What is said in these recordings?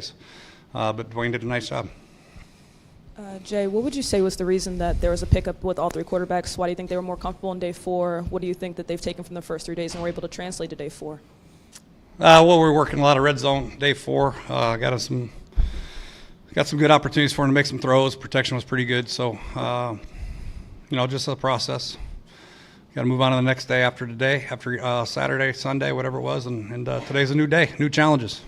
plays. But Dwayne did a nice job. Jay, what would you say was the reason that there was a pickup with all three quarterbacks? Why do you think they were more comfortable in day 4? What do you think that they've taken from the first 3 days and were able to translate to day 4? Well, we're working a lot of red zone day 4. Got some good opportunities for him to make some throws. Protection was pretty good. So, just a process. Got to move on to the next day after today, after Saturday, Sunday, whatever it was. And today's a new day, new challenges.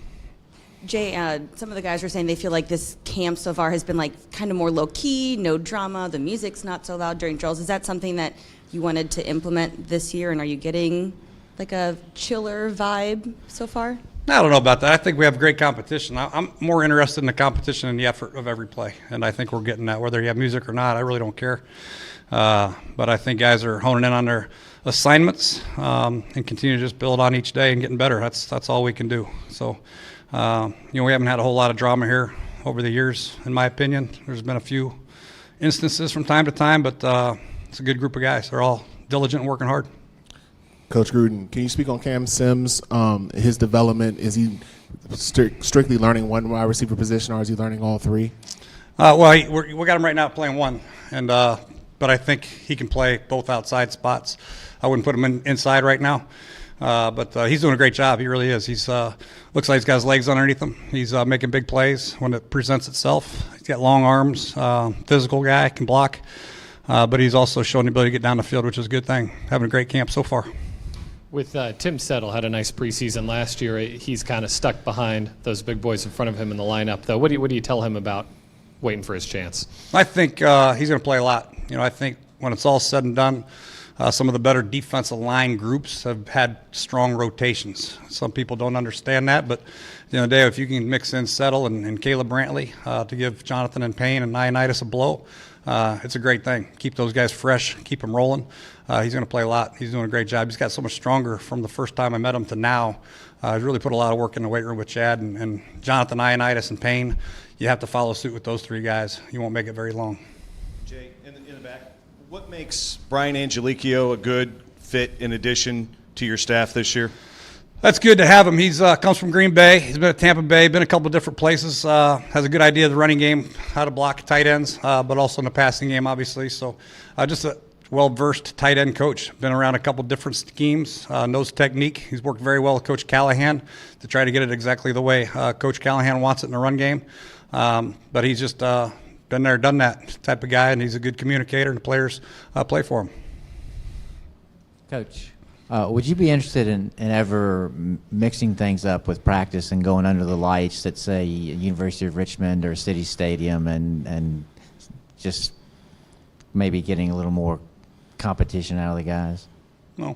Jay, some of the guys were saying they feel like this camp so far has been like kind of more low-key, no drama, the music's not so loud during drills. Is that something that you wanted to implement this year, and are you getting like a chiller vibe so far? I don't know about that. I think we have great competition. I'm more interested in the competition and the effort of every play, and I think we're getting that. Whether you have music or not, I really don't care. But I think guys are honing in on their assignments and continue to just build on each day and getting better. That's all we can do. So. We haven't had a whole lot of drama here over the years, in my opinion. There's been a few instances from time to time, but it's a good group of guys. They're all diligent and working hard. Coach Gruden, can you speak on Cam Sims, his development? Is he strictly learning one wide receiver position, or is he learning all 3? We got him right now playing one, but I think he can play both outside spots. I wouldn't put him inside right now. But he's doing a great job. He really is. He's looks like he's got his legs underneath him. He's making big plays when it presents itself. He's got long arms, physical guy, can block. But he's also showing the ability to get down the field, which is a good thing. Having a great camp so far. With Tim Settle had a nice preseason last year. He's kind of stuck behind those big boys in front of him in the lineup, though. What do you tell him about waiting for his chance? I think he's going to play a lot. I think when it's all said and done, some of the better defensive line groups have had strong rotations. Some people don't understand that, but at the end of the day, if you can mix in Settle and Caleb Brantley to give Jonathan and Payne and Ioannidis a blow, it's a great thing. Keep those guys fresh, keep them rolling. He's going to play a lot. He's doing a great job. He's got so much stronger from the first time I met him to now. He's really put a lot of work in the weight room with Chad and Jonathan, Ioannidis, and Payne. You have to follow suit with those 3 guys. You won't make it very long. Jay, in the back, what makes Brian Angelicchio a good fit in addition to your staff this year? That's good to have him. He's comes from Green Bay. He's been at Tampa Bay, been a couple of different places. Has a good idea of the running game, how to block tight ends, but also in the passing game, obviously. So just a well-versed tight end coach. Been around a couple different schemes, knows technique. He's worked very well with Coach Callahan to try to get it exactly the way Coach Callahan wants it in the run game. But he's just been there, done that type of guy, and he's a good communicator, and the players play for him. Coach, would you be interested in ever mixing things up with practice and going under the lights at, say, University of Richmond or City Stadium and just maybe getting a little more competition out of the guys? No.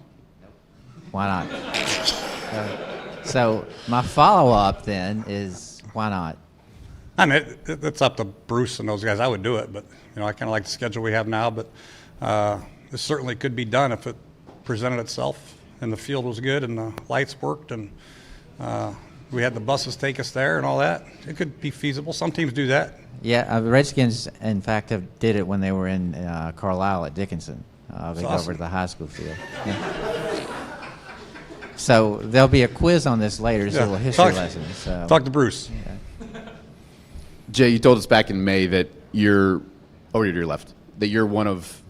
Why not? So my follow-up then is, why not? I mean, it's up to Bruce and those guys. I would do it, but I kind of like the schedule we have now. But this certainly could be done if it presented itself and the field was good and the lights worked and we had the buses take us there and all that. It could be feasible. Some teams do that. Yeah, the Redskins, in fact, did it when they were in Carlisle at Dickinson. They go over to the high school field. Yeah. So there'll be a quiz on this later. It's a little history lesson. So. Talk to Bruce. Yeah. Jay, you told us back in May that you're over to your left, that you're one of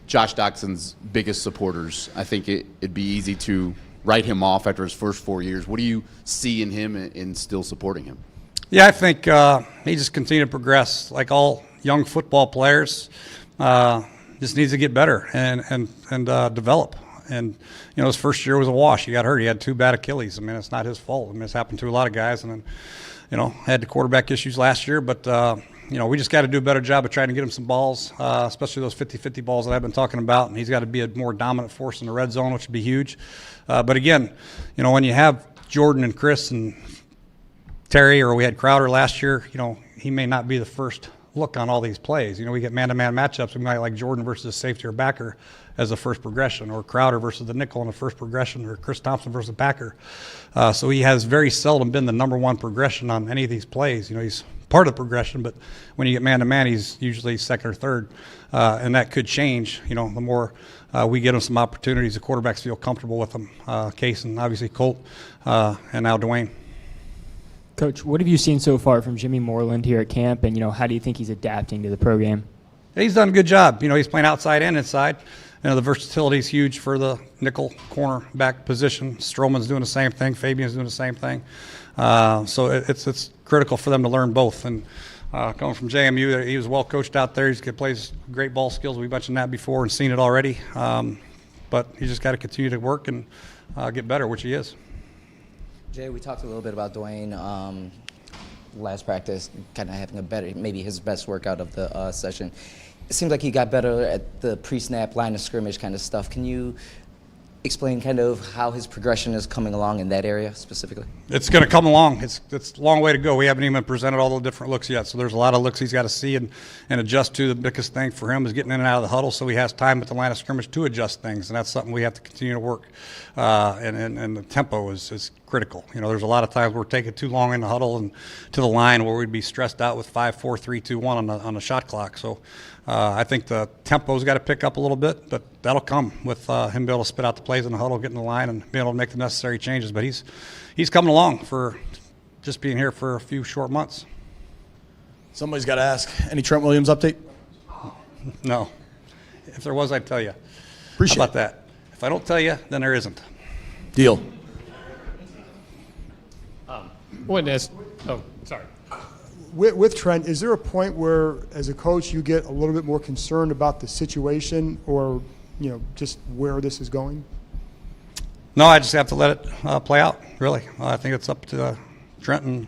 Josh Doctson's biggest supporters. I think it'd be easy to write him off after his first 4 years. What do you see in him in still supporting him? Yeah, I think he just continued to progress. Like all young football players, just needs to get better and develop. And his first year was a wash. He got hurt. He had 2 bad Achilles. I mean, it's not his fault. I mean, it's happened to a lot of guys. And then, had the quarterback issues last year. But we just got to do a better job of trying to get him some balls, especially those 50-50 balls that I've been talking about. And he's got to be a more dominant force in the red zone, which would be huge. But again, when you have Jordan and Chris and Terry, or we had Crowder last year, he may not be the first look on all these plays. We get man-to-man matchups. We might like Jordan versus a safety or backer as the first progression, or Crowder versus the nickel in the first progression, or Chris Thompson versus the backer. So he has very seldom been the number one progression on any of these plays. He's part of the progression, but when you get man-to-man, he's usually second or third, and that could change. The more we get him some opportunities, the quarterbacks feel comfortable with him. Case and obviously Colt, and now Dwayne. Coach, what have you seen so far from Jimmy Moreland here at camp, and how do you think he's adapting to the program? He's done a good job. He's playing outside and inside. The versatility is huge for the nickel cornerback position. Stroman's doing the same thing. Fabian's doing the same thing. So it's critical for them to learn both. And coming from JMU, he was well coached out there. He plays great ball skills. We mentioned that before and seen it already. But he just got to continue to work and get better, which he is. Jay, we talked a little bit about Dwayne last practice, kind of having maybe his best workout of the session. It seems like he got better at the pre-snap line of scrimmage kind of stuff. Can you explain kind of how his progression is coming along in that area specifically? It's going to come along. It's a long way to go. We haven't even presented all the different looks yet, so there's a lot of looks he's got to see and adjust to. The biggest thing for him is getting in and out of the huddle so he has time at the line of scrimmage to adjust things, and that's something we have to continue to work. And the tempo is critical. There's a lot of times we're taking too long in the huddle and to the line where we'd be stressed out with 5, 4, 3, 2, 1 on the shot clock. So I think the tempo's got to pick up a little bit, but that'll come with him being able to spit out the plays in the huddle, get in the line, and being able to make the necessary changes. But he's coming along for just being here for a few short months. Somebody's got to ask. Any Trent Williams update? No. If there was, I'd tell you. Appreciate How about that? If I don't tell you, then there isn't. Deal. Sorry. With Trent, is there a point where, as a coach, you get a little bit more concerned about the situation or, just where this is going? No, I just have to let it play out, really. I think it's up to Trent and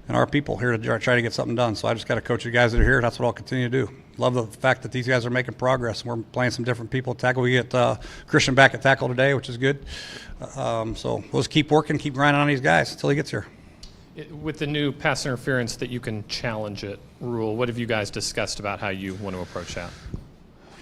our people here to try to get something done. So I just got to coach the guys that are here, and that's what I'll continue to do. Love the fact that these guys are making progress. We're playing some different people at tackle. We get Christian back at tackle today, which is good. So we'll just keep working, keep grinding on these guys until he gets here. With the new pass interference that you can challenge it rule, what have you guys discussed about how you want to approach that?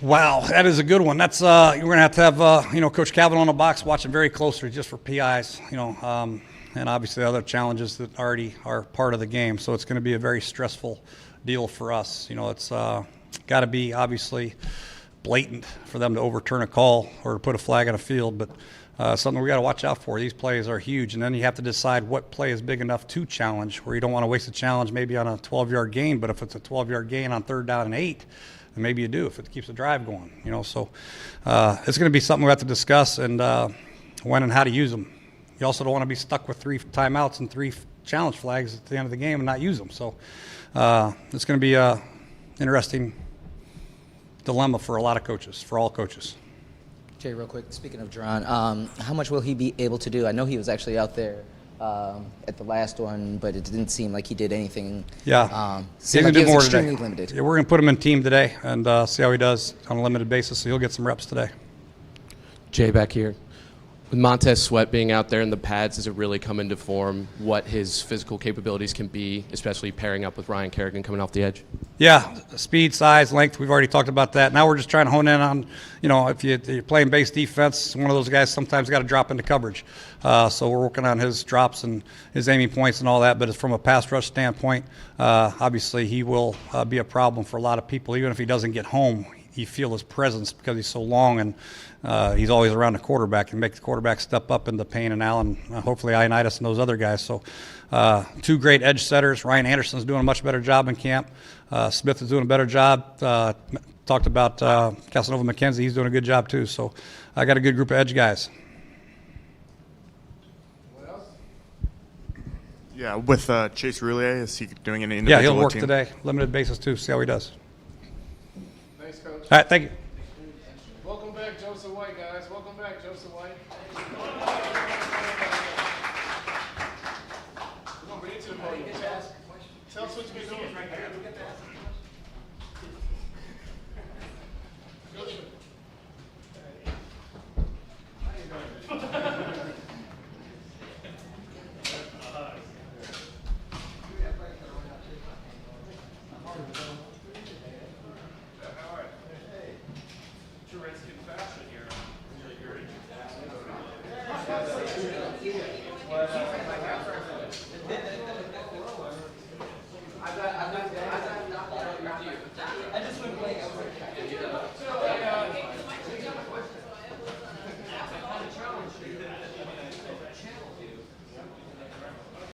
Wow, that is a good one. That's you're going to have Coach Calvin on the box watching very closely just for PIs, and obviously other challenges that already are part of the game. So it's going to be a very stressful deal for us. It's got to be obviously blatant for them to overturn a call or to put a flag on a field, but something we got to watch out for. These plays are huge, and then you have to decide what play is big enough to challenge, where you don't want to waste a challenge maybe on a 12-yard gain, but if it's a 12-yard gain on 3rd down and 8, then maybe you do if it keeps the drive going. So it's going to be something we have to discuss and when and how to use them. You also don't want to be stuck with 3 timeouts and 3 challenge flags at the end of the game and not use them. So it's going to be an interesting dilemma for a lot of coaches, for all coaches. Jay, real quick, speaking of Duran, how much will he be able to do? I know he was actually out there at the last one, but it didn't seem like he did anything. Yeah, He's going to do more today. Extremely limited. Yeah, we're going to put him in team today and see how he does on a limited basis, so he'll get some reps today. Jay, back here. With Montez Sweat being out there in the pads, does it really come into form what his physical capabilities can be, especially pairing up with Ryan Kerrigan coming off the edge? Yeah, speed, size, length, we've already talked about that. Now we're just trying to hone in on, if you're playing base defense, one of those guys sometimes got to drop into coverage. So we're working on his drops and his aiming points and all that, but from a pass rush standpoint, obviously he will be a problem for a lot of people. Even if he doesn't get home, you feel his presence because he's so long and he's always around the quarterback and make the quarterback step up into Payne and Allen, hopefully Ioannidis and those other guys. So 2 great edge setters. Ryan Anderson's doing a much better job in camp. Smith is doing a better job. Talked about Casanova McKenzie. He's doing a good job too. So I got a good group of edge guys. What else? Yeah, with Chase Roulier, is he doing any individual Yeah, he'll work team? today. Limited basis too. See how he does. Thanks, Coach. All right, thank you. Welcome back, Joseph White, guys. Welcome back, Joseph White. Come on, bring it to the podium. Tell us what you've been doing. Joseph.